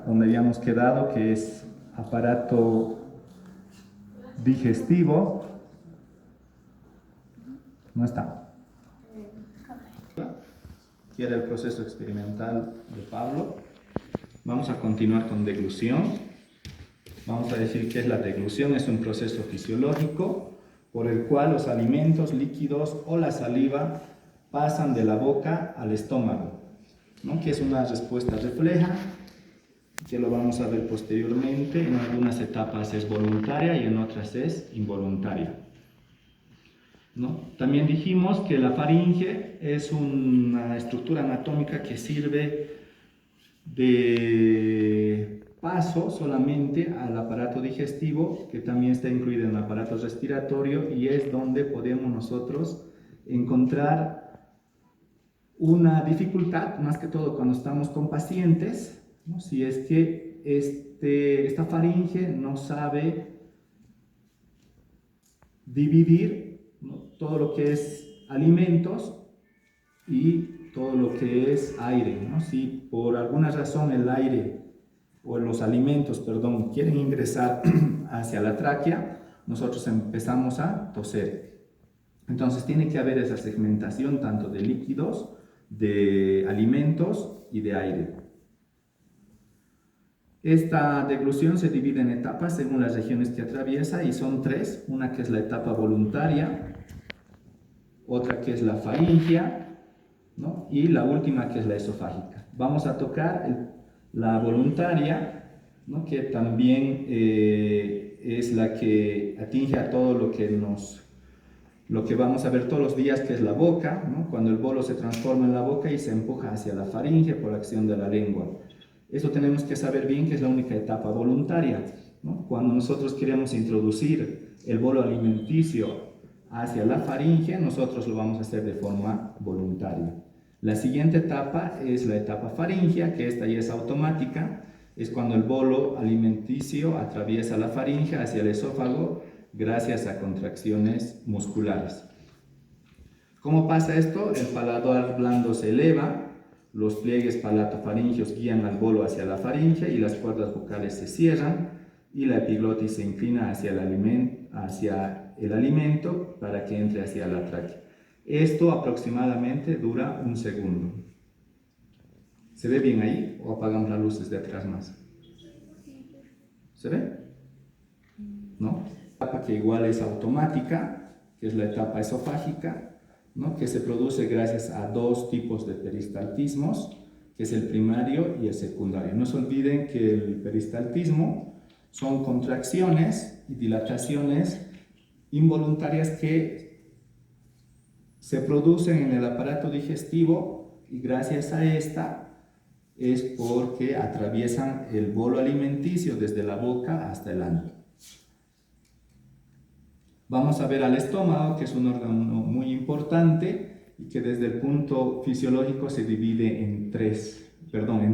donde habíamos quedado, que es aparato digestivo. No está. Aquí era el proceso experimental de Pablo. Vamos a continuar con deglución. Vamos a decir que la deglución es un proceso fisiológico por el cual los alimentos líquidos o la saliva pasan de la boca al estómago, ¿no? Que es una respuesta refleja, que lo vamos a ver posteriormente. En algunas etapas es voluntaria y en otras es involuntaria, ¿no? También dijimos que la faringe es una estructura anatómica que sirve de paso solamente al aparato digestivo, que también está incluido en el aparato respiratorio, y es donde podemos nosotros encontrar una dificultad, más que todo cuando estamos con pacientes, ¿no? Si es que esta faringe no sabe dividir, ¿no?, todo lo que es alimentos y todo lo que es aire, ¿no? Si por alguna razón el aire o los alimentos, perdón, quieren ingresar hacia la tráquea, nosotros empezamos a toser. Entonces tiene que haber esa segmentación tanto de líquidos, de alimentos y de aire. Esta deglución se divide en etapas según las regiones que atraviesa, y son tres: una que es la etapa voluntaria, otra que es la faringia, ¿no?, y la última que es la esofágica. Vamos a tocar la voluntaria, ¿no?, que también es la que atinge a todo lo que vamos a ver todos los días, que es la boca, ¿no?, cuando el bolo se transforma en la boca y se empuja hacia la faringe por acción de la lengua. Eso tenemos que saber bien que es la única etapa voluntaria, ¿no? Cuando nosotros queremos introducir el bolo alimenticio hacia la faringe, nosotros lo vamos a hacer de forma voluntaria. La siguiente etapa es la etapa faringea, que esta ya es automática. Es cuando el bolo alimenticio atraviesa la faringe hacia el esófago gracias a contracciones musculares. ¿Cómo pasa esto? El paladar blando se eleva, los pliegues palatofaringeos guían al bolo hacia la faringe y las cuerdas vocales se cierran, y la epiglotis se inclina hacia el alimento para que entre hacia la tráquea. Esto aproximadamente dura 1 segundo. ¿Se ve bien ahí o apagamos las luces de atrás más? ¿Se ve? ¿No? La etapa que igual es automática, que es la etapa esofágica, ¿no?, que se produce gracias a dos tipos de peristaltismos, que es el primario y el secundario. No se olviden que el peristaltismo son contracciones y dilataciones involuntarias que se producen en el aparato digestivo, y gracias a esta es porque atraviesan el bolo alimenticio desde la boca hasta el ano. Vamos a ver al estómago, que es un órgano muy importante y que desde el punto fisiológico se divide en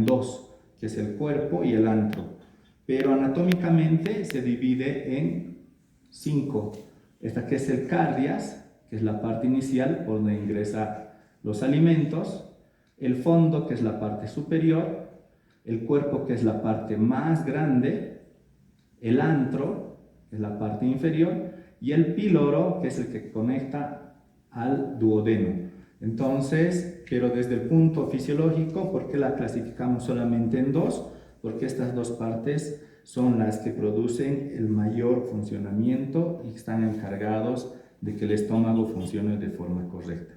dos, que es el cuerpo y el antro. Pero anatómicamente se divide en 5. Esta que es el cardias, que es la parte inicial por donde ingresan los alimentos, el fondo, que es la parte superior, el cuerpo, que es la parte más grande, el antro, que es la parte inferior, y el píloro, que es el que conecta al duodeno. Entonces, pero desde el punto fisiológico, ¿por qué la clasificamos solamente en 2? Porque estas dos partes son las que producen el mayor funcionamiento y están encargados de que el estómago funcione de forma correcta.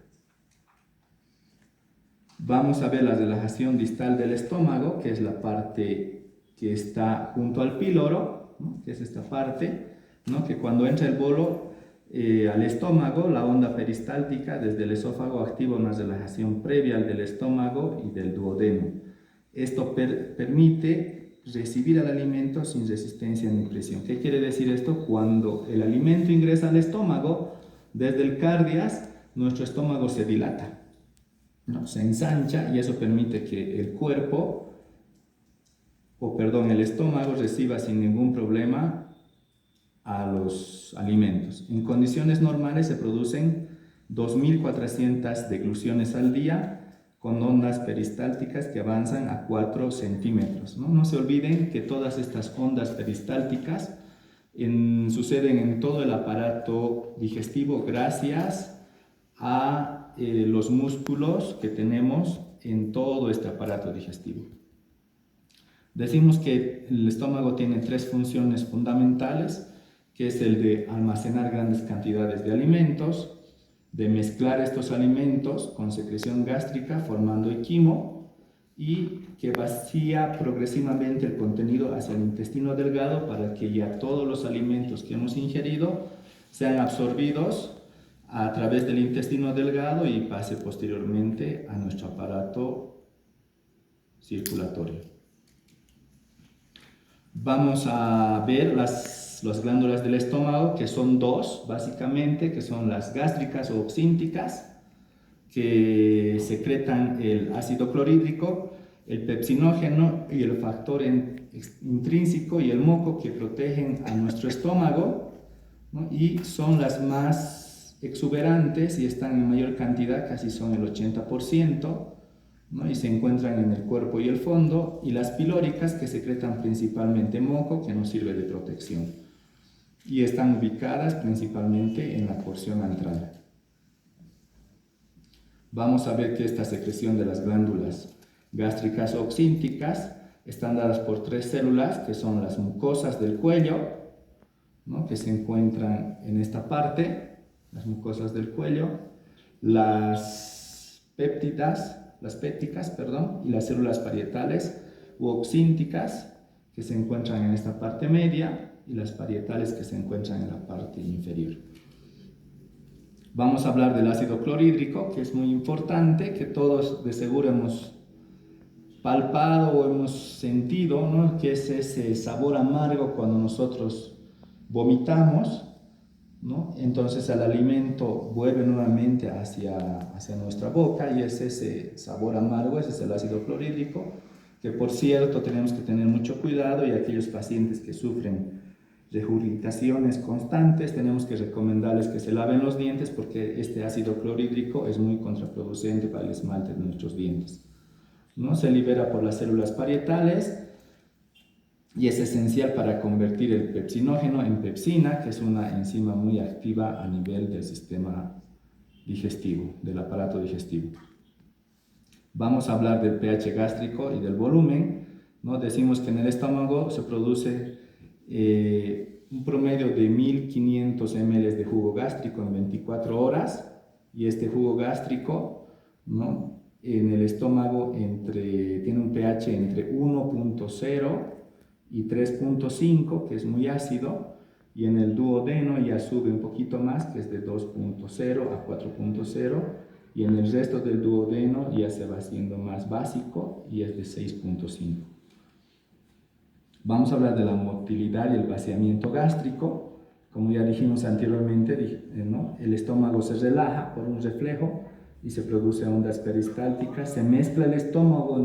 Vamos a ver la relajación distal del estómago, que es la parte que está junto al píloro, ¿no?, que es esta parte, ¿no?, que cuando entra el bolo al estómago, la onda peristáltica desde el esófago activa una relajación previa del estómago y del duodeno. Esto permite recibir al alimento sin resistencia ni presión. ¿Qué quiere decir esto? Cuando el alimento ingresa al estómago, desde el cardias, nuestro estómago se dilata, ¿no?, se ensancha, y eso permite que el estómago reciba sin ningún problema a los alimentos. En condiciones normales se producen 2.400 degluciones al día, con ondas peristálticas que avanzan a 4 centímetros. No se olviden que todas estas ondas peristálticas suceden en todo el aparato digestivo gracias a los músculos que tenemos en todo este aparato digestivo. Decimos que el estómago tiene 3 funciones fundamentales, que es el de almacenar grandes cantidades de alimentos, de mezclar estos alimentos con secreción gástrica formando equimo y que vacía progresivamente el contenido hacia el intestino delgado para que ya todos los alimentos que hemos ingerido sean absorbidos a través del intestino delgado y pase posteriormente a nuestro aparato circulatorio. Vamos a ver las glándulas del estómago, que son 2 básicamente, que son las gástricas o oxínticas, que secretan el ácido clorhídrico, el pepsinógeno y el factor intrínseco y el moco, que protegen a nuestro estómago, ¿no? Y son las más exuberantes y están en mayor cantidad, casi son el 80%, ¿no? Y se encuentran en el cuerpo y el fondo, y las pilóricas, que secretan principalmente moco, que nos sirve de protección, y están ubicadas principalmente en la porción antral. Vamos a ver que esta secreción de las glándulas gástricas o oxínticas están dadas por 3 células, que son las mucosas del cuello, ¿no? Que se encuentran en esta parte, las mucosas del cuello, las pépticas, y las células parietales u oxínticas, que se encuentran en esta parte media, y las parietales, que se encuentran en la parte inferior. Vamos a hablar del ácido clorhídrico, que es muy importante, que todos de seguro hemos palpado o hemos sentido, ¿no? Que es ese sabor amargo cuando nosotros vomitamos, ¿no? Entonces el alimento vuelve nuevamente hacia nuestra boca y es ese sabor amargo, ese es el ácido clorhídrico, que por cierto tenemos que tener mucho cuidado, y aquellos pacientes que sufren regurgitaciones constantes tenemos que recomendarles que se laven los dientes, porque este ácido clorhídrico es muy contraproducente para el esmalte de nuestros dientes, ¿no? Se libera por las células parietales y es esencial para convertir el pepsinógeno en pepsina, que es una enzima muy activa a nivel del sistema digestivo, del aparato digestivo. Vamos a hablar del pH gástrico y del volumen, ¿no? Decimos que en el estómago se produce un promedio de 1500 ml de jugo gástrico en 24 horas, y este jugo gástrico, ¿no? En el estómago tiene un pH entre 1.0 y 3.5, que es muy ácido, y en el duodeno ya sube un poquito más, que es de 2.0 a 4.0, y en el resto del duodeno ya se va haciendo más básico y es de 6.5. Vamos a hablar de la motilidad y el vaciamiento gástrico. Como ya dijimos anteriormente, ¿no? El estómago se relaja por un reflejo y se produce ondas peristálticas, se mezcla el estómago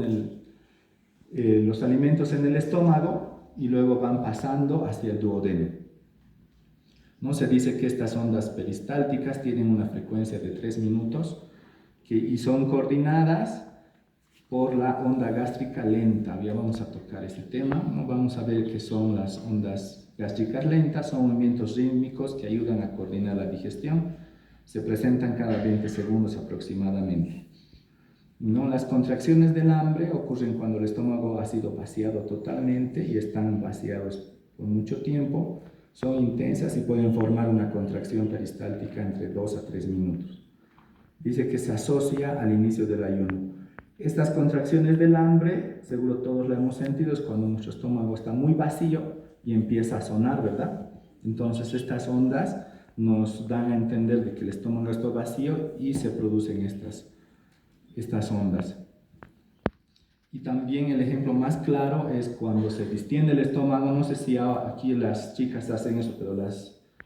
los alimentos en el estómago y luego van pasando hacia el duodeno, ¿no? Se dice que estas ondas peristálticas tienen una frecuencia de 3 minutos y son coordinadas por la onda gástrica lenta. Ya vamos a tocar este tema, ¿no? Vamos a ver qué son las ondas gástricas lentas. Son movimientos rítmicos que ayudan a coordinar la digestión. Se presentan cada 20 segundos aproximadamente, ¿no? Las contracciones del hambre ocurren cuando el estómago ha sido vaciado totalmente y están vaciados por mucho tiempo. Son intensas y pueden formar una contracción peristáltica entre 2 a 3 minutos. Dice que se asocia al inicio del ayuno. Estas contracciones del hambre, seguro todos lo hemos sentido, es cuando nuestro estómago está muy vacío y empieza a sonar, ¿verdad? Entonces estas ondas nos dan a entender de que el estómago está vacío y se producen estas ondas. Y también el ejemplo más claro es cuando se distiende el estómago. No sé si aquí las chicas hacen eso, pero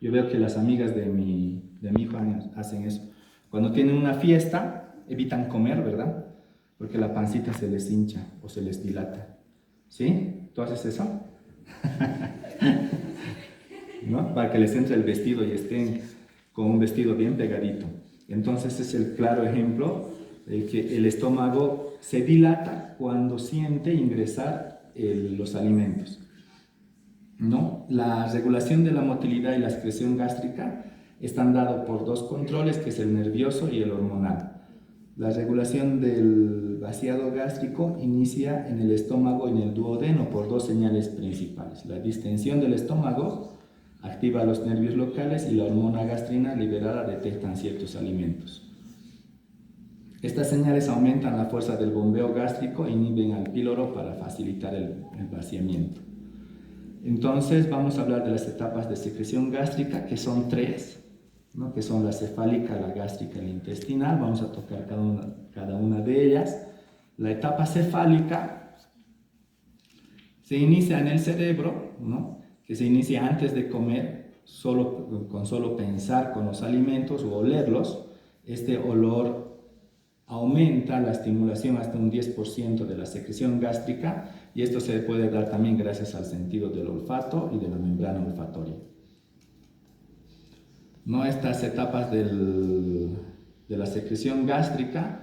yo veo que las amigas de mi hijo hacen eso. Cuando tienen una fiesta, evitan comer, ¿verdad? Porque la pancita se les hincha o se les dilata. ¿Sí? ¿Tú haces eso? ¿No? Para que les entre el vestido y estén con un vestido bien pegadito. Entonces es el claro ejemplo que el estómago se dilata cuando siente ingresar los alimentos, ¿no? La regulación de la motilidad y la excreción gástrica están dados por dos controles, que es el nervioso y el hormonal. La regulación del vaciado gástrico inicia en el estómago y en el duodeno por dos señales principales. La distensión del estómago activa los nervios locales y la hormona gastrina liberada detectan ciertos alimentos. Estas señales aumentan la fuerza del bombeo gástrico e inhiben al píloro para facilitar el vaciamiento. Entonces vamos a hablar de las etapas de secreción gástrica, que son tres, ¿no? Que son la cefálica, la gástrica y la intestinal. Vamos a tocar cada una de ellas. La etapa cefálica se inicia en el cerebro, ¿no? Que se inicia antes de comer, con solo pensar con los alimentos o olerlos. Este olor aumenta la estimulación hasta un 10% de la secreción gástrica, y esto se puede dar también gracias al sentido del olfato y de la membrana olfatoria. ¿No? Estas etapas de la secreción gástrica,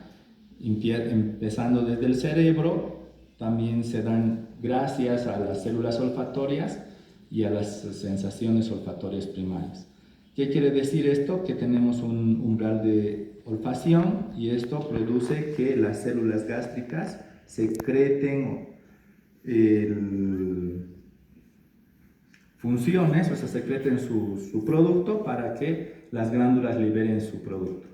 empezando desde el cerebro, también se dan gracias a las células olfatorias y a las sensaciones olfatorias primarias. ¿Qué quiere decir esto? Que tenemos un umbral de olfacción, y esto produce que las células gástricas secreten funciones, o sea, secreten su producto para que las glándulas liberen su producto,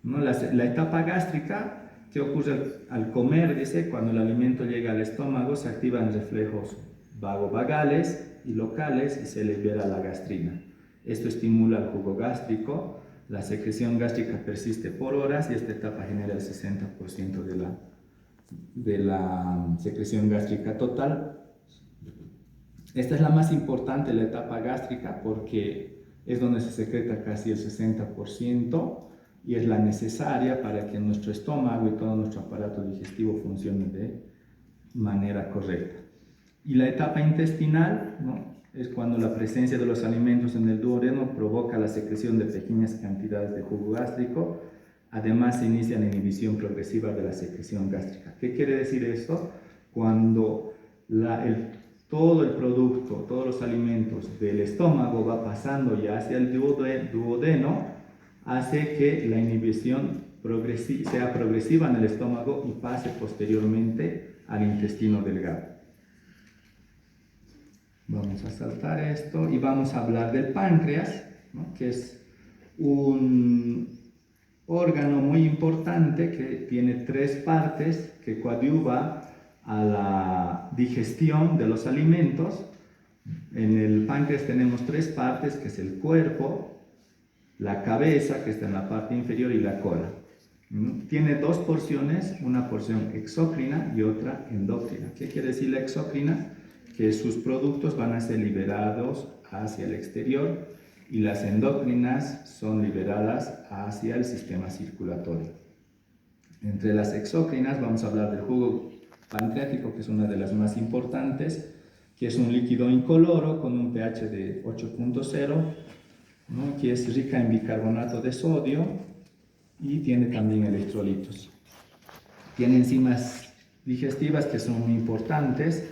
¿no? La etapa gástrica, ¿qué ocurre al comer? Dice, cuando el alimento llega al estómago se activan reflejos vagovagales y locales y se libera la gastrina. Esto estimula el jugo gástrico, la secreción gástrica persiste por horas y esta etapa genera el 60% de la secreción gástrica total. Esta es la más importante, la etapa gástrica, porque es donde se secreta casi el 60% y es la necesaria para que nuestro estómago y todo nuestro aparato digestivo funcione de manera correcta. Y la etapa intestinal, ¿no? Es cuando la presencia de los alimentos en el duodeno provoca la secreción de pequeñas cantidades de jugo gástrico. Además, se inicia la inhibición progresiva de la secreción gástrica. ¿Qué quiere decir esto? Cuando todo el producto, todos los alimentos del estómago va pasando ya hacia el duodeno, hace que la inhibición sea progresiva en el estómago y pase posteriormente al intestino delgado. Vamos a saltar esto y vamos a hablar del páncreas, ¿no? Que es un órgano muy importante que tiene tres partes, que coadyuva a la digestión de los alimentos. En el páncreas tenemos tres partes, que es el cuerpo, la cabeza, que está en la parte inferior, y la cola. Tiene dos porciones, una porción exócrina y otra endócrina. ¿Qué quiere decir la exócrina? Que sus productos van a ser liberados hacia el exterior, y las endócrinas son liberadas hacia el sistema circulatorio. Entre las exócrinas vamos a hablar del jugo pancreático, que es una de las más importantes, que es un líquido incoloro con un pH de 8.0, ¿no? Que es rica en bicarbonato de sodio y tiene también electrolitos. Tiene enzimas digestivas que son muy importantes,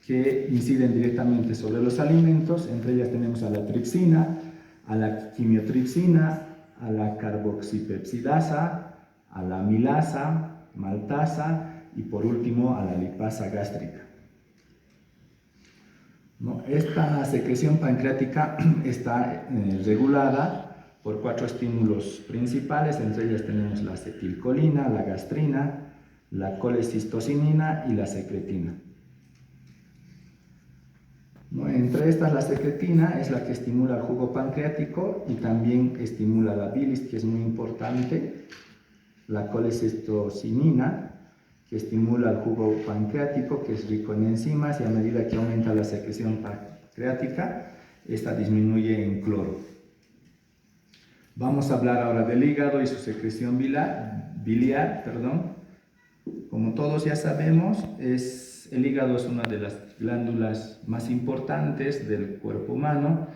que inciden directamente sobre los alimentos. Entre ellas tenemos a la tripsina, a la quimiotripsina, a la carboxipepsidasa, a la amilasa, maltasa y por último a la lipasa gástrica. ¿No? Esta secreción pancreática está regulada por 4 estímulos principales. Entre ellas tenemos la acetilcolina, la gastrina, la colecistocinina y la secretina. ¿No? Entre estas, la secretina es la que estimula el jugo pancreático y también estimula la bilis, que es muy importante. La colecistocinina, que estimula el jugo pancreático, que es rico en enzimas, y a medida que aumenta la secreción pancreática, esta disminuye en cloro. Vamos a hablar ahora del hígado y su secreción biliar. Como todos ya sabemos, el hígado es una de las glándulas más importantes del cuerpo humano,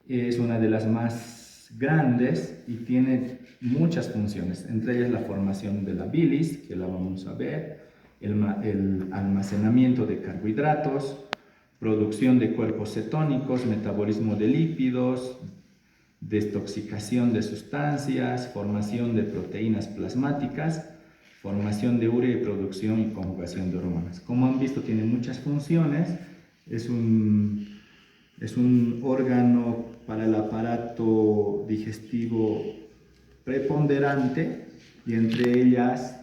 es una de las más grandes y tiene muchas funciones, entre ellas la formación de la bilis, que la vamos a ver, el almacenamiento de carbohidratos, producción de cuerpos cetónicos, metabolismo de lípidos, desintoxicación de sustancias, formación de proteínas plasmáticas, formación de urea y producción y conjugación de hormonas. Como han visto, tiene muchas funciones, es un órgano para el aparato digestivo preponderante, y entre ellas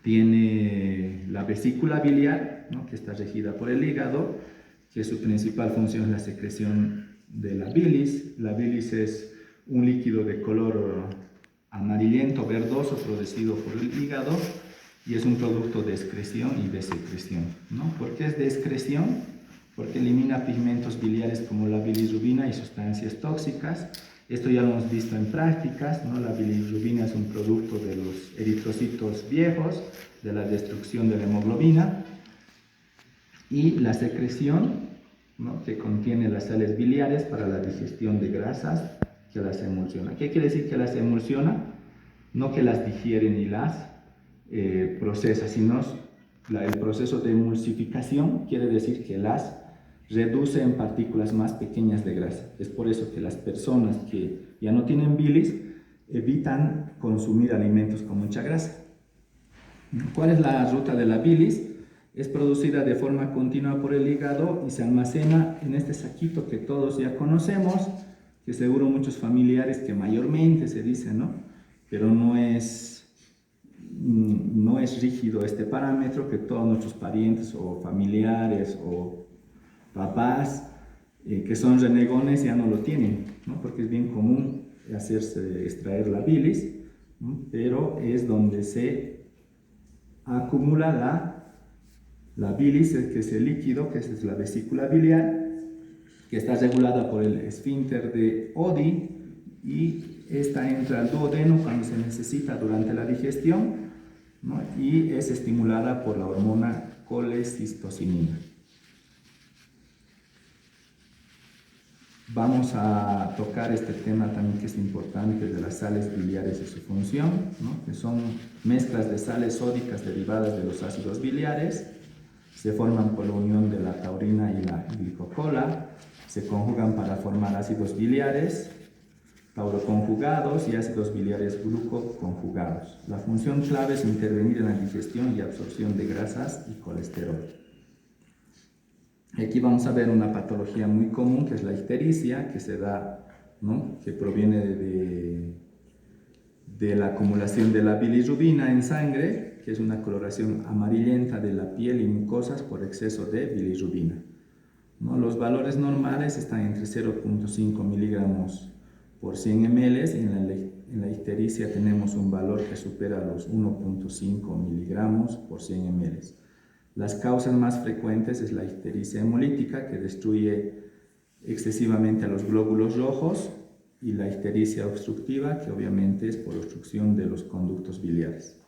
tiene la vesícula biliar, ¿no?, que está regida por el hígado, que su principal función es la secreción de la bilis. La bilis es un líquido de color amarillento, verdoso, producido por el hígado, y es un producto de excreción y de secreción, ¿no? ¿Por qué es de excreción? Porque elimina pigmentos biliares como la bilirrubina y sustancias tóxicas. Esto ya lo hemos visto en prácticas, ¿no? La bilirrubina es un producto de los eritrocitos viejos, de la destrucción de la hemoglobina, y la secreción, ¿no?, que contiene las sales biliares para la digestión de grasas, que las emulsiona. ¿Qué quiere decir que las emulsiona? No que las digiere ni las procesa, sino el proceso de emulsificación quiere decir que las reduce en partículas más pequeñas de grasa. Es por eso que las personas que ya no tienen bilis evitan consumir alimentos con mucha grasa. ¿Cuál es la ruta de la bilis? Es producida de forma continua por el hígado y se almacena en este saquito que todos ya conocemos, que seguro muchos familiares, que mayormente se dice, ¿no? Pero no es rígido este parámetro, que todos nuestros parientes o familiares o papás que son renegones ya no lo tienen, ¿no? Porque es bien común extraer la bilis, ¿no? Pero es donde se acumula la bilis, que es el líquido, que es la vesícula biliar, que está regulada por el esfínter de Oddi, y esta entra al duodeno cuando se necesita durante la digestión, ¿no?, y es estimulada por la hormona colecistocinina. Vamos a tocar este tema también, que es importante, de las sales biliares y su función, ¿no?, que son mezclas de sales sódicas derivadas de los ácidos biliares. Se forman por la unión de la taurina y la glicocola, se conjugan para formar ácidos biliares tauroconjugados y ácidos biliares glucoconjugados. La función clave es intervenir en la digestión y absorción de grasas y colesterol. Aquí vamos a ver una patología muy común, que es la ictericia, que se da, ¿no?, que proviene de la acumulación de la bilirrubina en sangre, que es una coloración amarillenta de la piel y mucosas por exceso de bilirrubina, ¿no? Los valores normales están entre 0.5 miligramos por 100 ml, y en la ictericia tenemos un valor que supera los 1.5 miligramos por 100 ml. Las causas más frecuentes es la ictericia hemolítica, que destruye excesivamente a los glóbulos rojos, y la ictericia obstructiva, que obviamente es por obstrucción de los conductos biliares.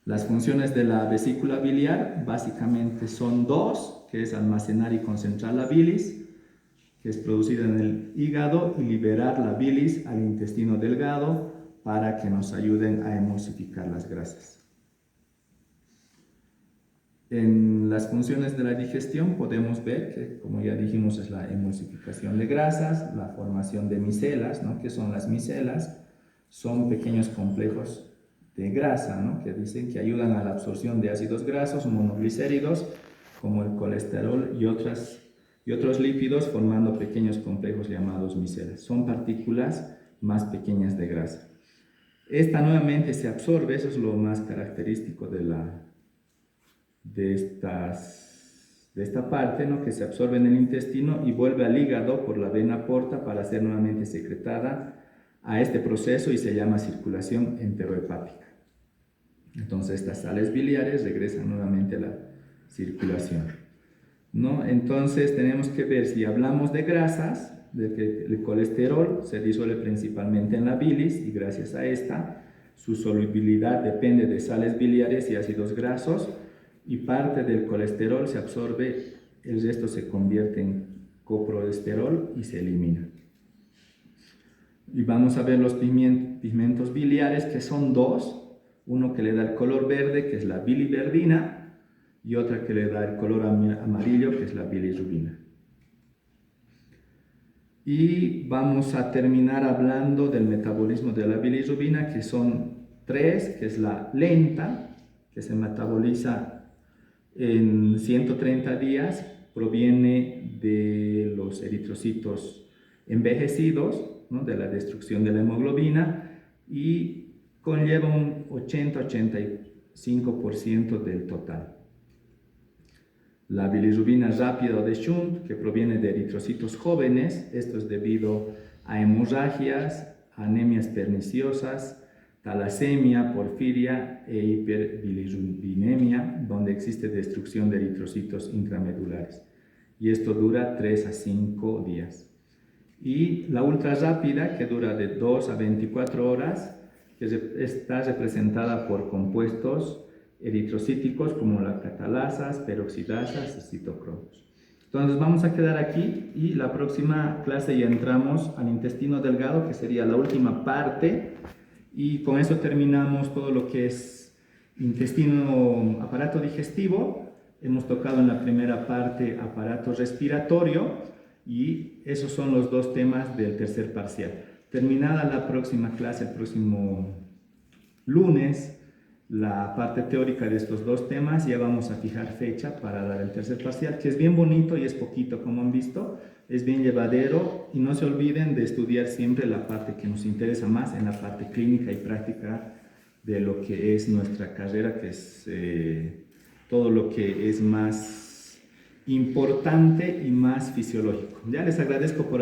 Las funciones de la vesícula biliar básicamente son dos, que es almacenar y concentrar la bilis, que es producida en el hígado, y liberar la bilis al intestino delgado para que nos ayuden a emulsificar las grasas. En las funciones de la digestión podemos ver que, como ya dijimos, es la emulsificación de grasas, la formación de micelas, ¿no? ¿Qué son las micelas? Son pequeños complejos de grasa, ¿no?, que dicen que ayudan a la absorción de ácidos grasos monoglicéridos, como el colesterol y otros lípidos, formando pequeños complejos llamados micelas. Son partículas más pequeñas de grasa. Esta nuevamente se absorbe, eso es lo más característico de esta parte, ¿no?, que se absorbe en el intestino y vuelve al hígado por la vena porta para ser nuevamente secretada a este proceso, y se llama circulación enterohepática. Entonces estas sales biliares regresan nuevamente a la circulación, ¿no? Entonces tenemos que ver, si hablamos de grasas, de que el colesterol se disuelve principalmente en la bilis, y gracias a esta, su solubilidad depende de sales biliares y ácidos grasos, y parte del colesterol se absorbe, el resto se convierte en coprolesterol y se elimina. Y vamos a ver los pigmentos biliares, que son dos. Uno que le da el color verde, que es la biliverdina, y otra que le da el color amarillo, que es la bilirrubina. Y vamos a terminar hablando del metabolismo de la bilirrubina, que son tres, que es la lenta, que se metaboliza en 130 días, proviene de los eritrocitos envejecidos, ¿no?, de la destrucción de la hemoglobina, y conlleva un 80-85% del total. La bilirrubina rápida o de Shunt, que proviene de eritrocitos jóvenes, esto es debido a hemorragias, anemias perniciosas, talasemia, porfiria e hiperbilirrubinemia, donde existe destrucción de eritrocitos intramedulares. Y esto dura 3 a 5 días. Y la ultra rápida, que dura de 2 a 24 horas, que está representada por compuestos eritrocíticos como las catalasas, peroxidasas y citocromos. Entonces vamos a quedar aquí y la próxima clase ya entramos al intestino delgado, que sería la última parte, y con eso terminamos todo lo que es intestino, aparato digestivo. Hemos tocado en la primera parte aparato respiratorio y esos son los dos temas del tercer parcial. Terminada la próxima clase, el próximo lunes, la parte teórica de estos dos temas, ya vamos a fijar fecha para dar el tercer parcial, que es bien bonito y es poquito, como han visto, es bien llevadero, y no se olviden de estudiar siempre la parte que nos interesa más, en la parte clínica y práctica de lo que es nuestra carrera, que es todo lo que es más importante y más fisiológico. Ya les agradezco por haber